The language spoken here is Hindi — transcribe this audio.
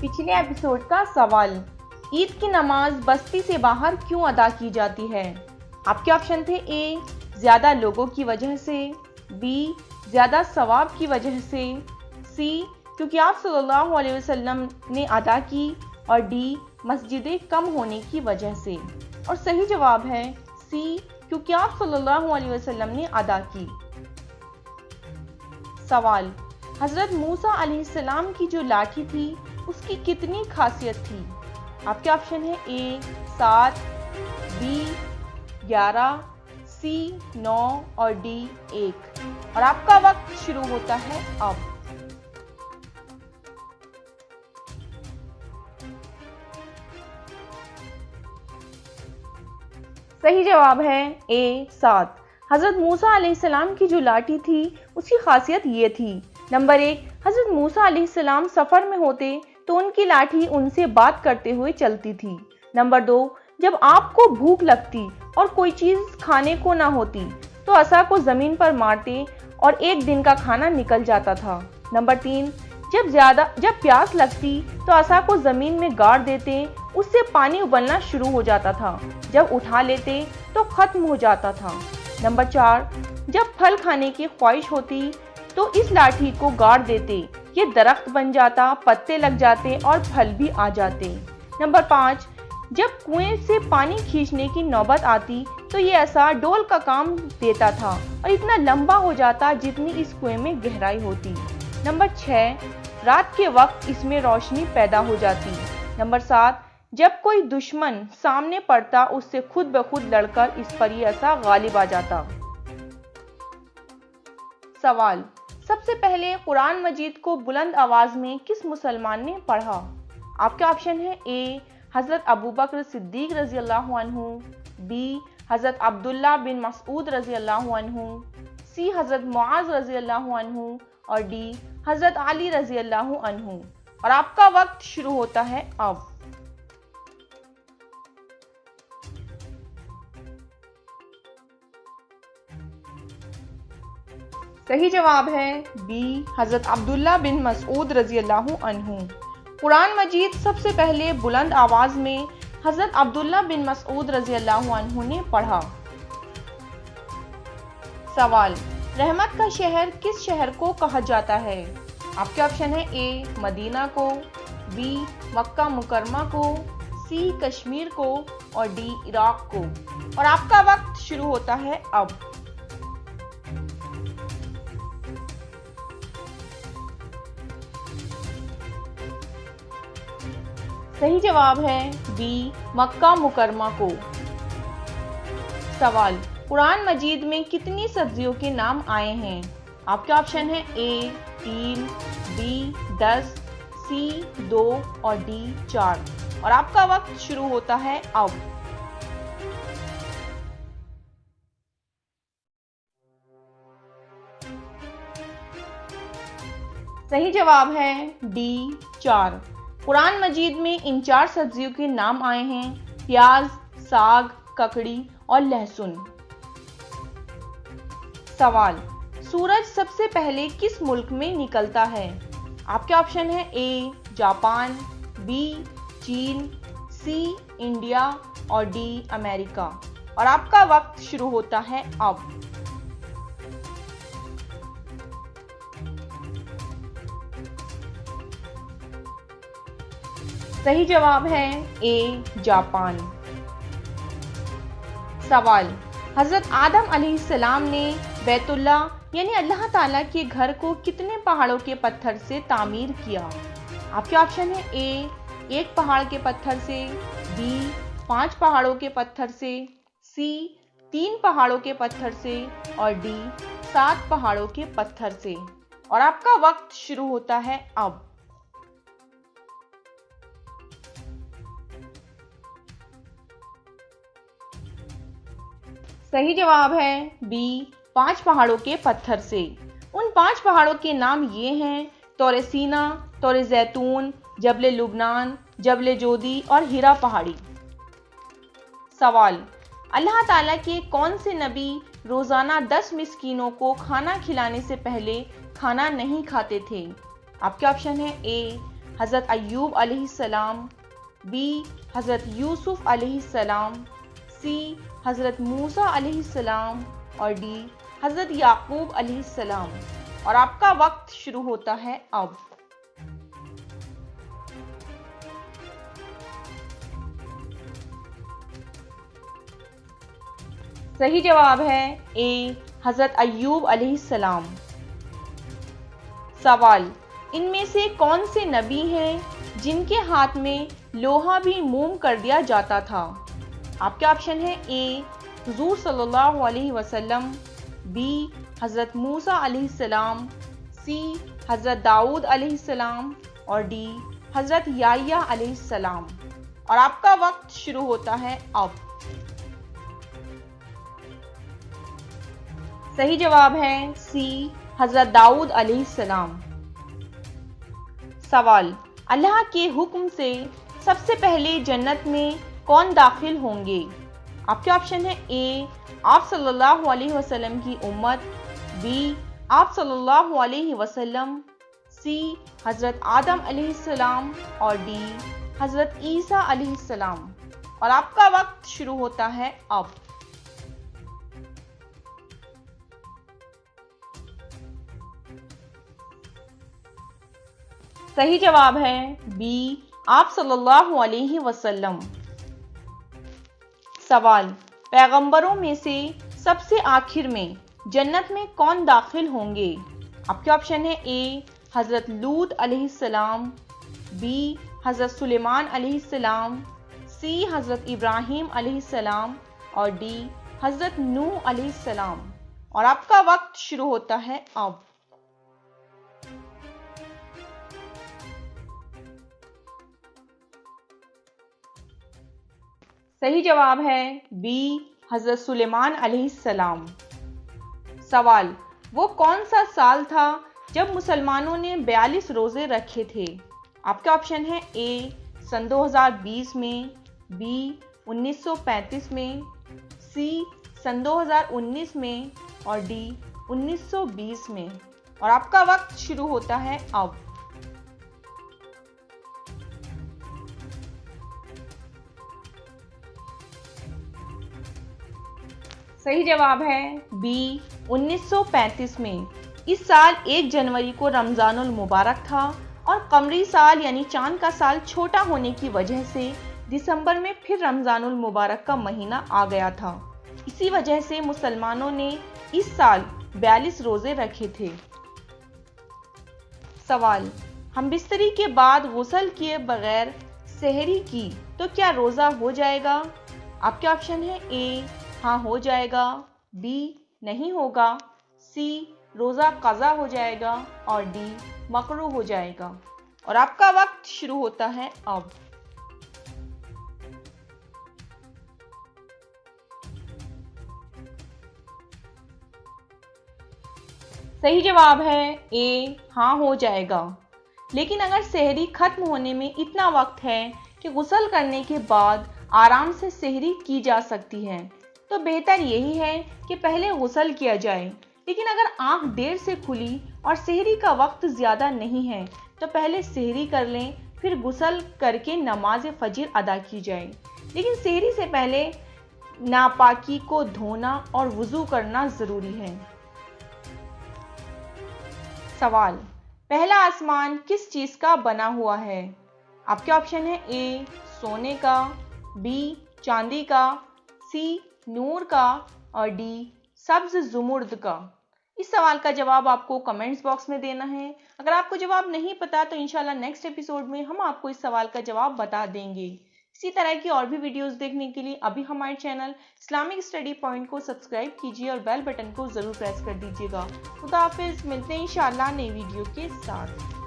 पिछले एपिसोड का सवाल, ईद की नमाज बस्ती से बाहर क्यों अदा की जाती है? आपके ऑप्शन थे ए ज़्यादा लोगों की वजह से, बी ज़्यादा सवाब की वजह से, सी क्योंकि आप सल्लल्लाहु अलैहि वसल्लम ने अदा की, और डी मस्जिदें कम होने की वजह से। और सही जवाब है सी क्योंकि आप सल्लल्लाहु अलैहि वसल्लम ने अदा की। सवाल, हज़रत मूसा अलैहिस्सलाम की जो लाठी थी उसकी कितनी खासियत थी? आपके ऑप्शन है ए 7, बी 11, सी 9 और डी 1। और आपका वक्त शुरू होता है अब। सही जवाब है ए 7। हज़रत मूसा अलैहिस्सलाम की जो लाठी थी उसकी खासियत ये थी। नंबर 1, हज़रत मूसा अलैहिस्सलाम सफ़र में होते तो उनकी लाठी उनसे बात करते हुए चलती थी। नंबर 2, जब आपको भूख लगती और कोई चीज़ खाने को ना होती तो असा को ज़मीन पर मारते और एक दिन का खाना निकल जाता था। नंबर 3, जब प्यास लगती तो असा को ज़मीन में गाड़ देते, उससे पानी उबलना शुरू हो जाता था। जब उठा लेते तो ख़त्म हो जाता था। नंबर 4, जब फल खाने की ख्वाहिश होती तो इस लाठी को गाड़ देते, ये दरख्त बन जाता, पत्ते लग जाते और फल भी आ जाते। नंबर 5, जब कुएं से पानी खींचने की नौबत आती तो ये ऐसा डोल का काम देता था और इतना लंबा हो जाता जितनी इस कुएं में गहराई होती। नंबर 6, रात के वक्त इसमें रोशनी पैदा हो जाती। नंबर 7, जब कोई दुश्मन सामने पड़ता उससे खुद ब खुद लड़कर इस पर ये ऐसा गालिब आ जाता। सवाल, सबसे पहले कुरान मजीद को बुलंद आवाज में किस मुसलमान ने पढ़ा? आपके ऑप्शन है ए हज़रत अबू बकर सिद्दीक रज़ी अल्लाहु अन्हु, बी हज़रत अब्दुल्ला बिन मसऊद रज़ी अल्लाहु अन्हु, सी हज़रत मुआज़ रज़ी अल्लाहु अन्हु और डी हज़रत अली रज़ी अल्लाहु अन्हु। और आपका वक्त शुरू होता है अब। सही जवाब है बी हज़रत अब्दुल्ला बिन मसऊद रज़ी अल्लाहु अन्हु। कुरान मजीद सबसे पहले बुलंद आवाज में हज़रत अब्दुल्ला बिन मसऊद रज़ी अल्लाहु अन्हु ने पढ़ा। सवाल, रहमत का शहर किस शहर को कहा जाता है? आपके ऑप्शन है ए मदीना को, बी मक्का मुकरमा को, सी कश्मीर को और डी इराक को। और आपका वक्त शुरू होता है अब। सही जवाब है बी मक्का मुकरमा को। सवाल, कुरान मजीद में कितनी सब्जियों के नाम आए हैं? आपके ऑप्शन है ए 3, बी 10, सी 2 और डी 4। और आपका वक्त शुरू होता है अब। सही जवाब है डी 4। कुरान मजीद में इन 4 सब्जियों के नाम आए हैं, प्याज, साग, ककड़ी और लहसुन। सवाल, सूरज सबसे पहले किस मुल्क में निकलता है? आपके ऑप्शन है ए जापान, बी चीन, सी इंडिया और डी अमेरिका। और आपका वक्त शुरू होता है अब। सही जवाब है ए जापान। सवाल, हज़रत आदम अलैहिस्सलाम ने बैतुल्ला यानी अल्लाह ताला के घर को कितने पहाड़ों के पत्थर से तामीर किया? आपके ऑप्शन है ए 1 पहाड़ के पत्थर से, बी 5 पहाड़ों के पत्थर से, सी 3 पहाड़ों के पत्थर से और डी 7 पहाड़ों के पत्थर से। और आपका वक्त शुरू होता है अब। सही जवाब है बी 5 पहाड़ों के पत्थर से। उन 5 पहाड़ों के नाम ये हैं तौरे सीना, तौरे जैतून, जबले लुबनान, जबले जोदी और हीरा पहाड़ी। सवाल, अल्लाह ताला के कौन से नबी रोज़ाना 10 मिस्कीनों को खाना खिलाने से पहले खाना नहीं खाते थे? आपके ऑप्शन है ए हज़रत अय्यूब अलैहिस्सलाम, बी हज़रत यूसुफ अलैहिस्सलाम, सी हज़रत मूसा अलैहिस्सलाम और डी हज़रत याकूब अलैहिस्सलाम। और आपका वक्त शुरू होता है अब। सही जवाब है ए हज़रत अय्यूब अलैहिस्सलाम। सवाल, इनमें से कौन से नबी हैं जिनके हाथ में लोहा भी मोम कर दिया जाता था? आपके ऑप्शन है ए हुजूर सल्लल्लाहु अलैहि वसल्लम, बी हज़रत मूसा अलैहिस्सलाम, सी हज़रत दाऊद अलैहिस्सलाम और डी हज़रत याह्या अलैहिस्सलाम। और आपका वक्त शुरू होता है अब। सही जवाब है सी हज़रत दाऊद अलैहिस्सलाम। सवाल, अल्लाह के हुक्म से सबसे पहले जन्नत में कौन दाखिल होंगे? आपके ऑप्शन है ए आप सल्लल्लाहु अलैहि वसल्लम की उम्मत, बी आप सल्लल्लाहु अलैहि वसल्लम, सी हज़रत आदम अलैहिस्सलाम और डी हज़रत ईसा अलैहिस्सलाम। और आपका वक्त शुरू होता है अब। सही जवाब है बी आप सल्लल्लाहु अलैहि वसल्लम। सवाल, पैगंबरों में से सबसे आखिर में जन्नत में कौन दाखिल होंगे? आपके ऑप्शन है ए हज़रत लूत अलैहिस्सलाम, बी हज़रत सुलेमान अलैहिस्सलाम, सी हज़रत इब्राहीम अलैहिस्सलाम और डी हज़रत नूह अलैहिस्सलाम। और आपका वक्त शुरू होता है अब। सही जवाब है बी हज़रत सुलेमान अलैहिस्सलाम। सवाल, वो कौन सा साल था जब मुसलमानों ने 42 रोज़े रखे थे? आपके ऑप्शन है ए सन 2020 में, बी 1935 में, सी सन 2019 में और डी 1920 में। और आपका वक्त शुरू होता है अब। सही जवाब है बी 1935 में। इस साल 1 जनवरी को रमज़ानुल मुबारक था और कमरी साल यानी चांद का साल छोटा होने की वजह से दिसंबर में फिर रमज़ानुल मुबारक का महीना आ गया था। इसी वजह से मुसलमानों ने इस साल 42 रोज़े रखे थे। सवाल, हम बिस्तरी के बाद गुस्ल किए बगैर सहरी की तो क्या रोज़ा हो जाएगा? आपके ऑप्शन है ए हाँ हो जाएगा, बी नहीं होगा, सी रोज़ा क़ज़ा हो जाएगा और डी मकरूह हो जाएगा। और आपका वक्त शुरू होता है अब। सही जवाब है ए हाँ हो जाएगा। लेकिन अगर सहरी खत्म होने में इतना वक्त है कि गुस्ल करने के बाद आराम से सहरी की जा सकती है तो बेहतर यही है कि पहले गुस्ल किया जाए। लेकिन अगर आंख देर से खुली और सहरी का वक्त ज़्यादा नहीं है तो पहले सहरी कर लें, फिर गुस्ल करके नमाज फजर अदा की जाए। लेकिन सहरी से पहले नापाकी को धोना और वुज़ू करना ज़रूरी है। सवाल, पहला आसमान किस चीज़ का बना हुआ है? आपके ऑप्शन है ए सोने का, बी चांदी का, सी नूर का और डी सब्ज जुमुर्द का। इस सवाल का जवाब आपको कमेंट्स बॉक्स में देना है। अगर आपको जवाब नहीं पता तो इंशाल्लाह नेक्स्ट एपिसोड में हम आपको इस सवाल का जवाब बता देंगे। इसी तरह की और भी वीडियोस देखने के लिए अभी हमारे चैनल इस्लामिक स्टडी पॉइंट को सब्सक्राइब कीजिए और बेल बटन को ज़रूर प्रेस कर दीजिएगा। खुदा हाफिज़, मिलते हैं इंशाल्लाह नई वीडियो के साथ।